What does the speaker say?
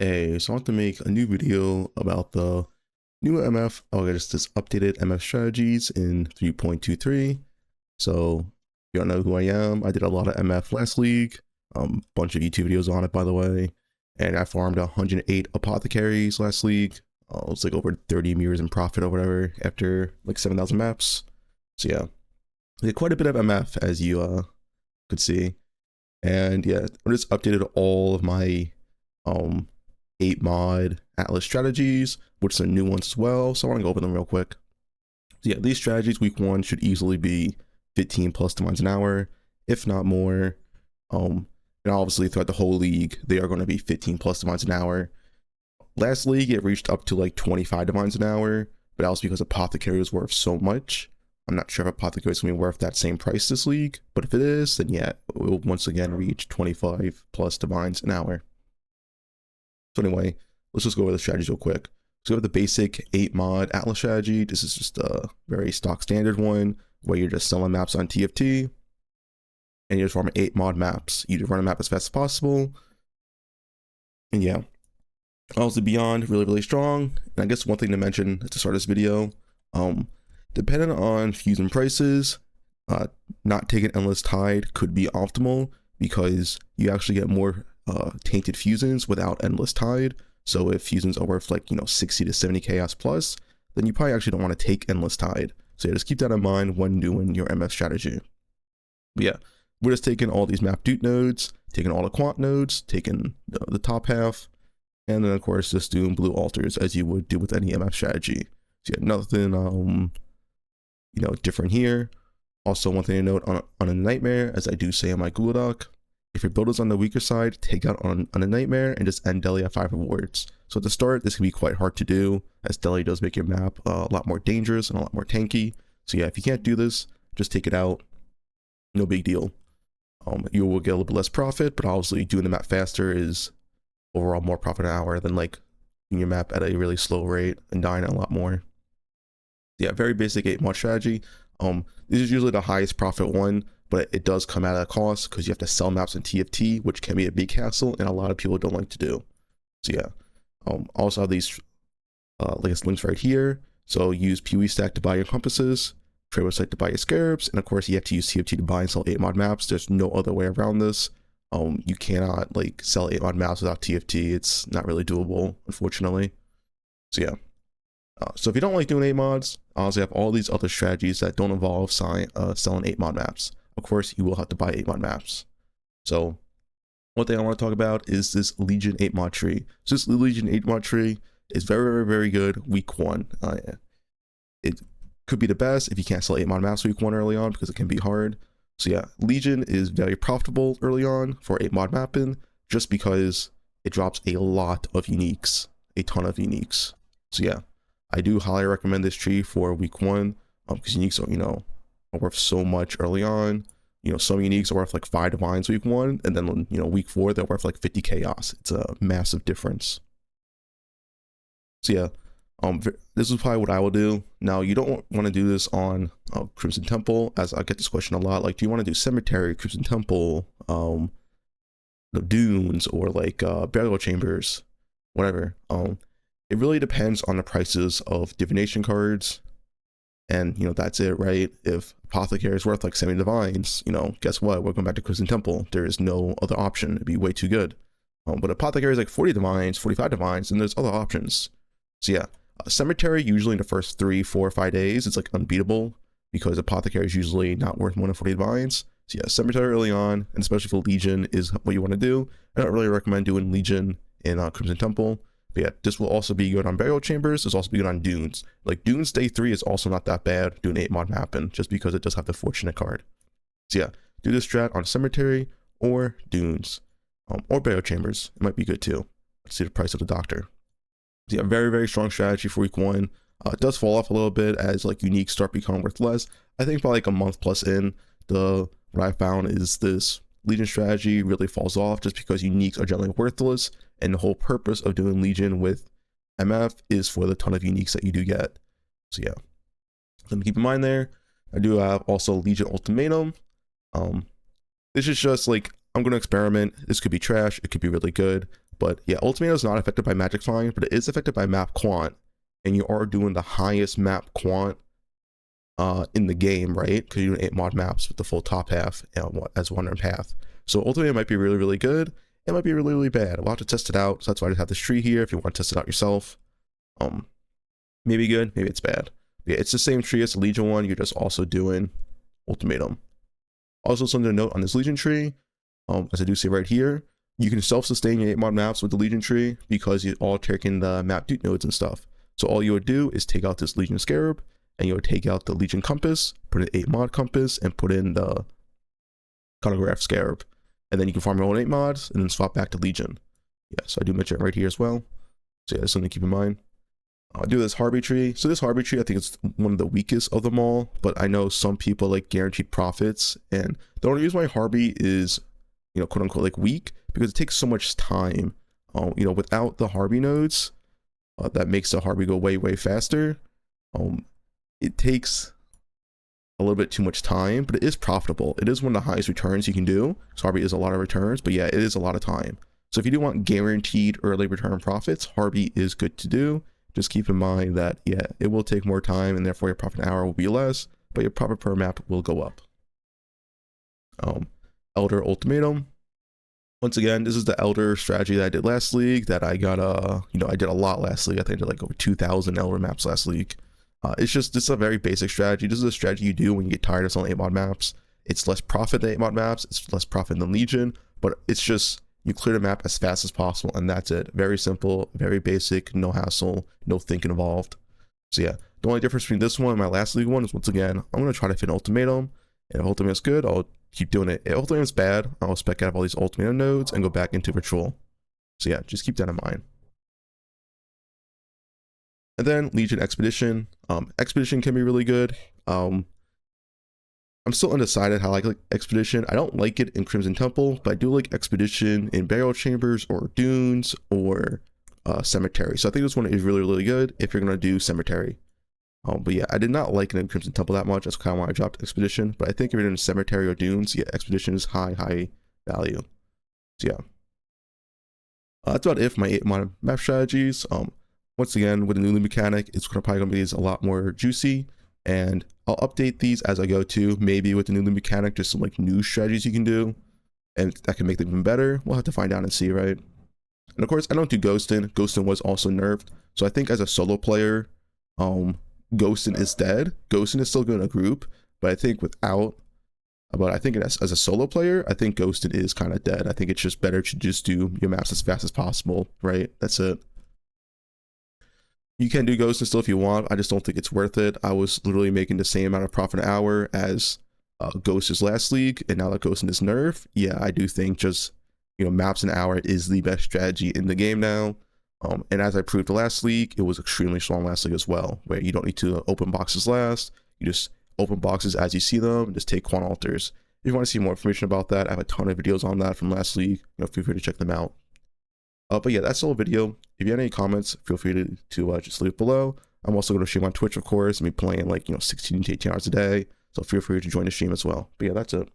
Hey, so I want to make a new video about the new MF, just this updated MF strategies in 3.23. So you don't know who I am. I did a lot of MF last league, bunch of YouTube videos on it, by the way. And I farmed 108 apothecaries last league. It was like over 30 mirrors in profit or whatever after like 7,000 maps. So yeah, I did quite a bit of MF as you could see. And yeah, I just updated all of my 8 mod Atlas strategies, which are new ones as well. So I want to go over them real quick. So yeah, these strategies week 1 should easily be 15 plus demands an hour, if not more. And obviously throughout the whole league, they are going to be 15 plus demands an hour. Last league, it reached up to like 25 demands an hour, but that was because Apothecary was worth so much. I'm not sure if Apothecary is going to be worth that same price this league, but if it is, then yeah, it will once again reach 25 plus demands an hour. So anyway, let's just go over the strategies real quick. So we have the basic 8 mod Atlas strategy. This is just a very stock standard one where you're just selling maps on TFT and you're just farming 8 mod maps. You just run a map as fast as possible. And yeah, also beyond really strong. And I guess one thing to mention to start this video, depending on fusion prices, not taking Endless Tide could be optimal because you actually get more tainted fusions without Endless Tide. So if fusions are worth like 60 to 70 chaos plus, then you probably actually don't want to take Endless Tide. So yeah, just keep that in mind when doing your MF strategy. But yeah, we're just taking all these map dupe nodes, taking all the quant nodes, taking the top half, and then of course just doing blue altars as you would do with any MF strategy. So yeah, nothing different here. Also, one thing to note on a nightmare, as I do say on my Google Doc, if your build is on the weaker side, take out on a nightmare and just end Deli at 5 rewards. So at the start, this can be quite hard to do, as Deli does make your map a lot more dangerous and a lot more tanky. So yeah, if you can't do this, just take it out. No big deal. You will get a little bit less profit, but obviously doing the map faster is overall more profit an hour than like doing your map at a really slow rate and dying a lot more. Yeah, very basic 8 mod strategy. This is usually the highest profit one, but it does come at a cost because you have to sell maps in TFT, which can be a big hassle and a lot of people don't like to do. So yeah, also have these links right here. So use PoE stack to buy your compasses, trade website to buy your scarabs, and of course you have to use TFT to buy and sell 8 mod maps. There's no other way around this. You cannot like sell 8 mod maps without TFT. It's not really doable, unfortunately. So yeah. So if you don't like doing 8 mods, I also have all these other strategies that don't involve selling 8 mod maps. Of course, you will have to buy 8 mod maps. So one thing I want to talk about is this Legion 8 mod tree. So this Legion 8 mod tree is very good week 1. It could be the best if you can't sell 8 mod maps week 1 early on because it can be hard. So yeah, Legion is very profitable early on for 8 mod mapping just because it drops a lot of uniques, a ton of uniques. So yeah, I do highly recommend this tree for week 1 because uniques are worth so much early on. Some uniques are worth like 5 divines week 1, and then week 4 they're worth like 50 chaos. It's a massive difference. So yeah, this is probably what I will do. Now you don't want to do this on Crimson Temple, as I get this question a lot. Like, do you want to do Cemetery, Crimson Temple, Dunes, or like Burial Chambers, whatever. It really depends on the prices of divination cards, and that's it, right? If Apothecary is worth like 70 divines, guess what? We're going back to Crimson Temple. There is no other option. It'd be way too good. But Apothecary is like 40 divines, 45 divines, and there's other options. So yeah, Cemetery usually in the first 3, 4, 5 days, it's like unbeatable because Apothecary is usually not worth more than 40 divines. So yeah, Cemetery early on, and especially for Legion, is what you want to do. I don't really recommend doing Legion in Crimson Temple. But yeah, this will also be good on Burial Chambers. This will also be good on Dunes. Like Dunes Day 3 is also not that bad doing 8 mod mapping just because it does have the Fortunate card. So yeah, do this strat on Cemetery or Dunes or Burial Chambers. It might be good too. Let's see the price of the Doctor. So yeah, very strong strategy for week 1. It does fall off a little bit as like uniques start becoming worth less. I think probably like a month plus in, what I found is this Legion strategy really falls off just because uniques are generally worthless, and the whole purpose of doing Legion with MF is for the ton of uniques that you do get. So yeah, something to keep in mind there. I do have also Legion Ultimatum. This is just like, I'm going to experiment. This could be trash, it could be really good, But yeah, ultimatum is not affected by magic find, but it is affected by map quant, and you are doing the highest map quant in the game, right? Because you're doing 8 mod maps with the full top half as wandering path. So ultimatum might be really, really good. It might be really, really bad. We'll have to test it out. So that's why I just have this tree here. If you want to test it out yourself, maybe good, maybe it's bad. But yeah, it's the same tree as the Legion one. You're just also doing ultimatum. Also, something to note on this Legion tree, as I do say right here, you can self-sustain your 8 mod maps with the Legion tree because you're all taking the map dupe nodes and stuff. So all you would do is take out this Legion Scarab, and you would take out the Legion Compass, put in 8 mod Compass, and put in the Cartograph Scarab. And then you can farm your own 8 mods, and then swap back to Legion. Yeah, so I do mention it right here as well. So yeah, that's something to keep in mind. I'll do this Harvey tree. So this Harvey tree, I think it's one of the weakest of them all, but I know some people like guaranteed profits, and the only reason why Harvey is, quote unquote, like weak, because it takes so much time. Without the Harvey nodes, that makes the Harvey go way, way faster. It takes a little bit too much time, but it is profitable. It is one of the highest returns you can do. So Harvey is a lot of returns, but yeah, it is a lot of time. So if you do want guaranteed early return profits, Harvey is good to do. Just keep in mind that, yeah, it will take more time, and therefore your profit an hour will be less, but your profit per map will go up. Elder Ultimatum. Once again, this is the Elder strategy that I did last league that I got, I did a lot last league. I think I did like over 2,000 Elder maps last league. This is a very basic strategy. This is a strategy you do when you get tired of selling 8 mod maps. It's less profit than 8 mod maps. It's less profit than Legion, but it's just, you clear the map as fast as possible, and that's it. Very simple, very basic, no hassle, no thinking involved. So yeah, the only difference between this one and my last league one is, once again, I'm going to try to fit ultimatum, and if ultimatum is good, I'll keep doing it. If ultimatum is bad, I'll spec out all these ultimatum nodes and go back into ritual. So yeah, just keep that in mind. And then Legion Expedition. Expedition can be really good. I'm still undecided how I like Expedition. I don't like it in Crimson Temple, but I do like Expedition in Burial Chambers or Dunes or Cemetery. So I think this one is really, really good if you're going to do Cemetery. But yeah, I did not like it in Crimson Temple that much. That's kind of why I dropped Expedition. But I think if you're in Cemetery or Dunes, yeah, Expedition is high value. So yeah. That's about it for my 8 mod map strategies. Once again, with the new mechanic, it's probably going to be a lot more juicy, and I'll update these as I go to. Maybe with the new mechanic, just some like new strategies you can do, and that can make them even better. We'll have to find out and see, right? And of course, I don't do Ghostin. Ghostin was also nerfed, so I think as a solo player, Ghostin is dead. Ghostin is still good in a group, but I think as a solo player, I think Ghostin is kind of dead. I think it's just better to just do your maps as fast as possible, right? That's it. You can do Ghostin still if you want. I just don't think it's worth it. I was literally making the same amount of profit an hour as Ghost's last league, and now that Ghostin is nerfed, yeah, I do think just, maps an hour is the best strategy in the game now. And as I proved the last league, it was extremely strong last league as well, where you don't need to open boxes last. You just open boxes as you see them, and just take quant alters. If you want to see more information about that, I have a ton of videos on that from last league. Feel free to check them out. But yeah, that's the whole video. If you have any comments, feel free to just leave it below. I'm also going to stream on Twitch, of course. I'm playing like 16 to 18 hours a day, so feel free to join the stream as well. But yeah, that's it.